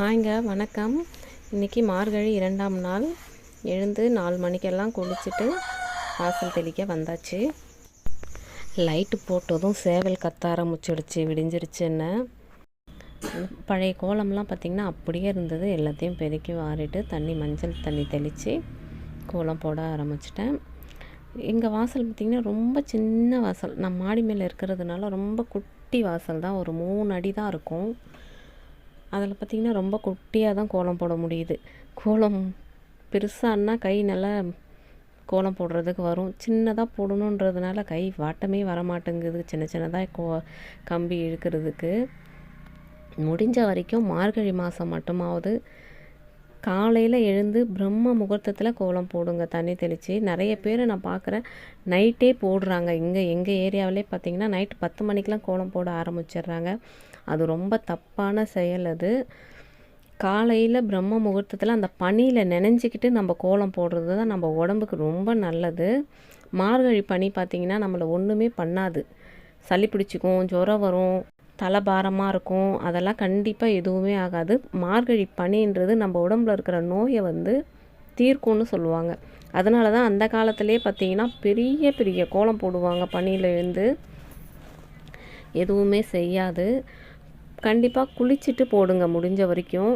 ஹாய்ங்க, வணக்கம். இன்றைக்கி மார்கழி 2ஆம் நாள். எழுந்து 4 மணிக்கெல்லாம் குளிச்சுட்டு வாசல் தெளிக்க வந்தாச்சு. லைட்டு போட்டதும் சேவல் கத்த ஆரம்பிச்சிடுச்சு, விடிஞ்சிருச்சுன்னு. பழைய கோலம்லாம் பார்த்திங்கன்னா அப்படியே இருந்தது. எல்லாத்தையும் பெருக்கி வாரிட்டு மஞ்சள் தண்ணி தெளித்து கோலம் போட ஆரம்பிச்சிட்டேன். எங்கள் வாசல் பார்த்திங்கன்னா ரொம்ப சின்ன வாசல். நான் மாடி மேலே இருக்கிறதுனால ரொம்ப குட்டி வாசல் தான், ஒரு 3 அடி தான் இருக்கும். அதில் பார்த்திங்கன்னா ரொம்ப குட்டியாக தான் கோலம் போட முடியுது. கோலம் பெருசான்னா கை நல்லா கோலம் போடுறதுக்கு வரும். சின்னதாக போடணுன்றதுனால கை வாட்டமே வரமாட்டேங்குது, சின்ன சின்னதாக கம்பி இழுக்கிறதுக்கு. முடிஞ்ச வரைக்கும் மார்கழி மாதம் மட்டுமாவது காலையில் எழுந்து பிரம்ம முகூர்த்தத்தில் கோலம் போடுங்க, தண்ணி தெளித்து. நிறைய பேர் நான் பார்க்குறேன் நைட்டே போடுறாங்க. எங்கள் ஏரியாவிலே பார்த்திங்கன்னா நைட்டு 10 மணிக்கெலாம் கோலம் போட ஆரம்பிச்சிடுறாங்க. அது ரொம்ப தப்பான செயல். அது காலையில் பிரம்ம முகூர்த்தத்தில் அந்த பனியில் நனைஞ்சிக்கிட்டு நம்ம கோலம் போடுறது தான் நம்ம உடம்புக்கு ரொம்ப நல்லது. மார்கழி பனி பார்த்திங்கன்னா நம்மளை ஒன்றுமே பண்ணாது. சளி பிடிச்சிக்கும், ஜுரம் வரும், தலை பாரமாக இருக்கும், அதெல்லாம் கண்டிப்பாக எதுவுமே ஆகாது. மார்கழி பனின்றது நம்ம உடம்புல இருக்கிற நோயை தீர்க்கும்னு சொல்லுவாங்க. அதனால தான் அந்த காலத்திலே பார்த்திங்கன்னா பெரிய பெரிய கோலம் போடுவாங்க. பனியில் எழுந்து எதுவுமே செய்யாது. கண்டிப்பாக குளிச்சுட்டு போடுங்க முடிஞ்ச வரைக்கும்.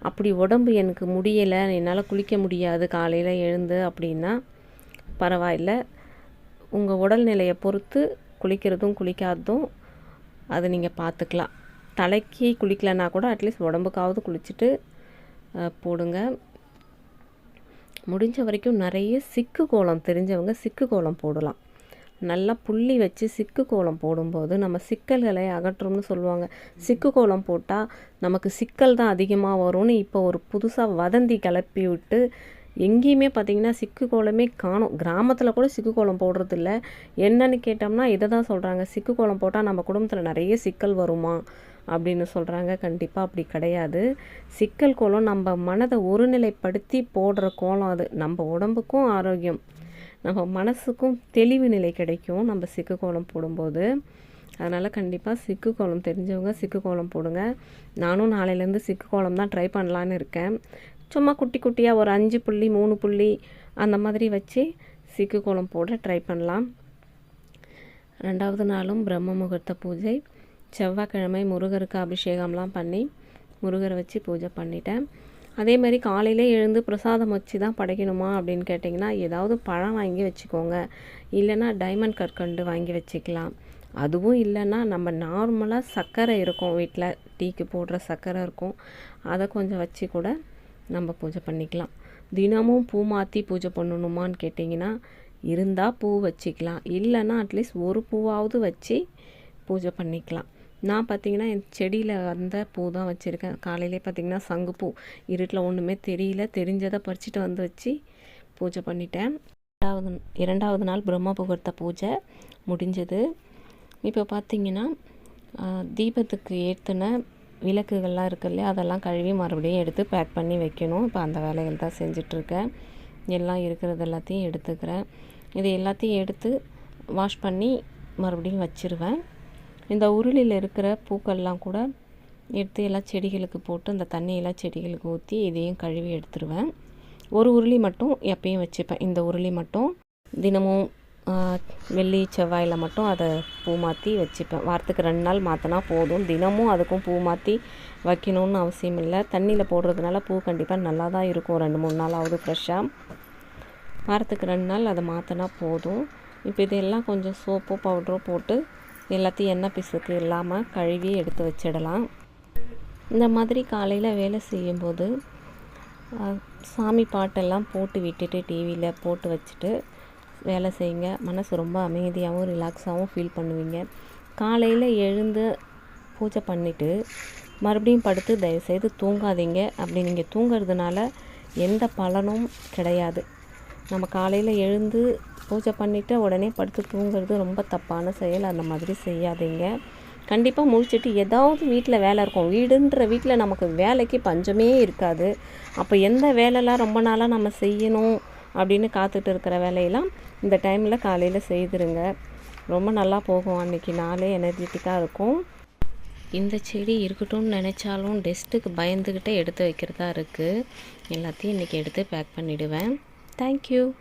அப்படி உடம்பு எனக்கு முடியலை, என்னால் குளிக்க முடியாது காலையில் எழுந்து அப்படின்னா பரவாயில்ல. உங்கள் உடல்நிலையை பொறுத்து குளிக்கிறதும் குளிக்காததும் அது நீங்கள் பார்த்துக்கலாம். தலைக்கு குளிக்கலைன்னா கூட அட்லீஸ்ட் உடம்புக்காவது குளிச்சுட்டு போடுங்க. முடிஞ்ச வரைக்கும் நிறைய சிக்கு கோலம் தெரிஞ்சவங்க சிக்கு கோலம் போடலாம். நல்லா புள்ளி வச்சு சிக்கு கோலம் போடும்போது நம்ம சிக்கல்களை அகற்றும்னு சொல்லுவாங்க. சிக்கு கோலம் போட்டால் நமக்கு சிக்கல் தான் அதிகமாக வரும்னு இப்போ ஒரு புதுசாக வதந்தி கிளப்பி விட்டு எங்கேயுமே பார்த்திங்கன்னா சிக்கு கோலமே காணும். கிராமத்தில் கூட சிக்கு கோலம் போடுறதில்ல. என்னன்னு கேட்டோம்னா இதை தான் சொல்கிறாங்க, சிக்கு கோலம் போட்டால் நம்ம குடும்பத்தில் நிறைய சிக்கல் வருமா அப்படின்னு சொல்கிறாங்க. கண்டிப்பாக அப்படி கிடையாது. சிக்கல் கோலம் நம்ம மனதை ஒருநிலைப்படுத்தி போடுற கோலம். அது நம்ம உடம்புக்கும் ஆரோக்கியம், நம்ம மனசுக்கும் தெளிவு நிலை கிடைக்கும் நம்ம சிக்கு கோலம் போடும்போது. அதனால் கண்டிப்பாக சிக்கு கோலம் தெரிஞ்சவங்க சிக்கு கோலம் போடுங்க. நானும் நாளையிலேருந்து சிக்கு கோலம் தான் ட்ரை பண்ணலான்னு இருக்கேன். சும்மா குட்டி குட்டியாக ஒரு 5 புள்ளி 3 புள்ளி அந்த மாதிரி வச்சு சிக்கு கோலம் போட ட்ரை பண்ணலாம். 2வது நாளும் பிரம்ம முகூர்த்த பூஜை. செவ்வாய்க்கிழமை முருகருக்கு அபிஷேகம்லாம் பண்ணி முருகரை வச்சு பூஜை பண்ணிட்டேன். அதே மாதிரி காலையிலே எழுந்து பிரசாதம் வச்சு தான் படைக்கணுமா அப்படின்னு கேட்டிங்கன்னா ஏதாவது பழம் வாங்கி வச்சுக்கோங்க. இல்லைன்னா டைமண்ட் கற்கண்டு வாங்கி வச்சுக்கலாம். அதுவும் இல்லைன்னா நம்ம நார்மலாக சர்க்கரை இருக்கும் வீட்டில், டீக்கு போடுற சர்க்கரை இருக்கும், அதை கொஞ்சம் வச்சு கூட நம்ம பூஜை பண்ணிக்கலாம். தினமும் பூ மாற்றி பூஜை பண்ணணுமான்னு கேட்டிங்கன்னா இருந்தால் பூ வச்சுக்கலாம். இல்லைன்னா அட்லீஸ்ட் ஒரு பூவாவது வச்சு பூஜை பண்ணிக்கலாம். நான் பார்த்திங்கன்னா என் செடியில் வந்த பூ தான் வச்சுருக்கேன். காலையிலே பார்த்திங்கன்னா சங்குப்பூ, இருட்டில் ஒன்றுமே தெரியல, தெரிஞ்சதை பறிச்சிட்டு வந்து வச்சு பூஜை பண்ணிட்டேன். 2வது நாள் பிரம்ம முகூர்த்த பூஜை முடிஞ்சது. இப்போ பார்த்திங்கன்னா தீபத்துக்கு ஏற்றின விளக்குகள்லாம் இருக்கு இல்லையா, அதெல்லாம் கழுவி மறுபடியும் எடுத்து பேக் பண்ணி வைக்கணும். இப்போ அந்த வேலைகள் தான் செஞ்சிட்ருக்கேன். எல்லாம் இருக்கிறது எல்லாத்தையும் எடுத்துக்கிறேன். இது எல்லாத்தையும் எடுத்து வாஷ் பண்ணி மறுபடியும் வச்சுருவேன். இந்த உருளியில் இருக்கிற பூக்கள்லாம் கூட எடுத்து எல்லாம் செடிகளுக்கு போட்டு அந்த தண்ணியெல்லாம் செடிகளுக்கு ஊற்றி இதையும் கழுவி எடுத்துருவேன். ஒரு உருளி மட்டும் எப்பயும் வச்சுப்பேன். இந்த உருளி மட்டும் தினமும் வெள்ளி செவ்வாயில் மட்டும் அதை பூ மாற்றி வச்சுப்பேன். வாரத்துக்கு 2 நாள் மாற்றினா போதும். தினமும் அதுக்கும் பூ மாற்றி வைக்கணும்னு அவசியம் இல்லை. தண்ணியில் போடுறதுனால பூ கண்டிப்பாக நல்லா தான் இருக்கும். 2-3 நாளாவது ஃப்ரெஷ்ஷாக. வாரத்துக்கு 2 நாள் அதை மாற்றினா போதும். இப்போ இதெல்லாம் கொஞ்சம் சோப்போ பவுட்ரோ போட்டு எல்லாத்தையும் எண்ணெய் பிசுக்கு இல்லாமல் கழுவி எடுத்து வச்சிடலாம். இந்த மாதிரி காலையில் வேலை செய்யும்போது சாமி பாட்டெல்லாம் போட்டு விட்டுட்டு டிவியில் போட்டு வச்சுட்டு வேலை செய்யுங்க. மனசு ரொம்ப அமைதியாகவும் ரிலாக்ஸாகவும் ஃபீல் பண்ணுவீங்க. காலையில் எழுந்து பூஜை பண்ணிவிட்டு மறுபடியும் படுத்து தயவுசெய்து தூங்காதீங்க. அப்படி நீங்கள் தூங்கிறதுனால எந்த பலனும் கிடையாது. நம்ம காலையில் எழுந்து பூஜை பண்ணிவிட்டு உடனே படுத்து தூங்குறது ரொம்ப தப்பான செயல். அந்த மாதிரி செய்யாதீங்க. கண்டிப்பாக முழிச்சிட்டு ஏதாவது வீட்டில் வேலை இருக்கும். வீட்டில் நமக்கு வேலைக்கு பஞ்சமே இருக்காது. அப்போ எந்த வேலைலாம் ரொம்ப நாளாக நம்ம செய்யணும் அப்படின்னு காத்துட்டு இருக்கிற வேலையெல்லாம் இந்த டைமில் காலையில் செய்துருங்க. ரொம்ப நல்லா போகும். அன்றைக்கி நாளே எனர்ஜெட்டிக்காக இருக்கும். இந்த செடி இருக்கட்டும்னு நினச்சாலும் டெஸ்ட்டுக்கு பயந்துக்கிட்டே எடுத்து வைக்கிறதா இருக்குது. எல்லாத்தையும் இன்றைக்கி எடுத்து பேக் பண்ணிவிடுவேன். தேங்க்யூ.